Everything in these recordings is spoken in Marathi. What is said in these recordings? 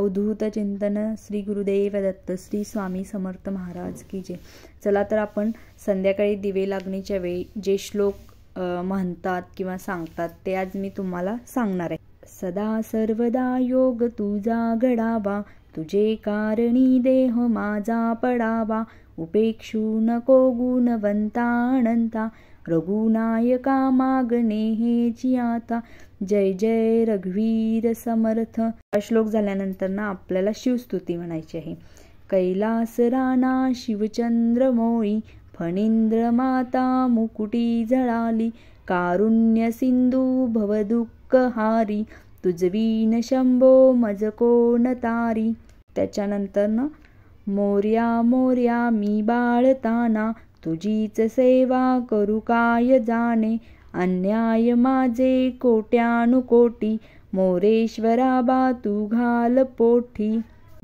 अवधूत चिंतन श्री गुरुदेव दत्त श्री स्वामी समर्थ महाराज की जय। चला तर आपण संध्याकाळी दिवे लागणीच्या वेळी जे श्लोक म्हणतात किंवा सांगतात ते आज मी तुम्हाला सांगणार आहे। सदा सर्वदा योग तुझा घडावा, तुझे कारणी देह माझा पडावा। उपेक्षू नको गुणवंता अनंता, रघुनायका मागणे हेची आता। जय जय रघुवीर समर्थ। श्लोक झाल्यानंतर ना आपल्याला शिवस्तुती म्हणायची आहे। कैलास राणा शिवचंद्र मोळी, फणींद्र माता मुकुटी झळाली। कारुण्य सिंधू भवदुःख हारी, तुझवीन शंभो मज कोण तारी। त्याच्यानंतर ना मोर्या मोर्या मी बाळताना, तुझीच सेवा करू काय जाणे। अन्याय माझे कोट्यानुकोटी, मोरेश्वरा बा तू घाल पोठी।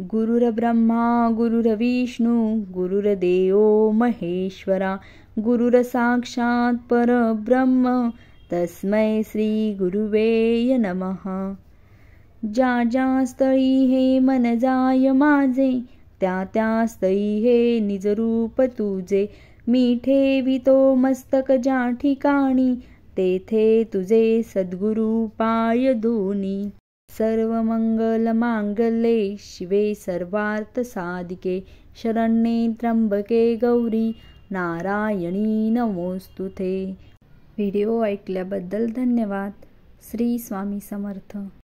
गुरुर ब्रह्मा गुरुर्विष्णू गुरुर्देवो महेश्वरा, गुरुर साक्षात परब्रह्म तस्मै श्री गुरुवे नमः। ज्या ज्या स्थळी हे मन जाय माझे, त्या त्या स्थळी हे निजरूप तुझे। मी ठेवितो मस्तक ज्या ठिकाणी, तेथे तुझे सद्गुरु पाय दोनी। सर्व मंगल मांगल्ये शिवे सर्वार्थ साधिके, शरण्ये त्र्यंबके गौरी नारायणी नमोस्तुते। व्हिडिओ ऐकल्याबद्दल धन्यवाद। श्री स्वामी समर्थ।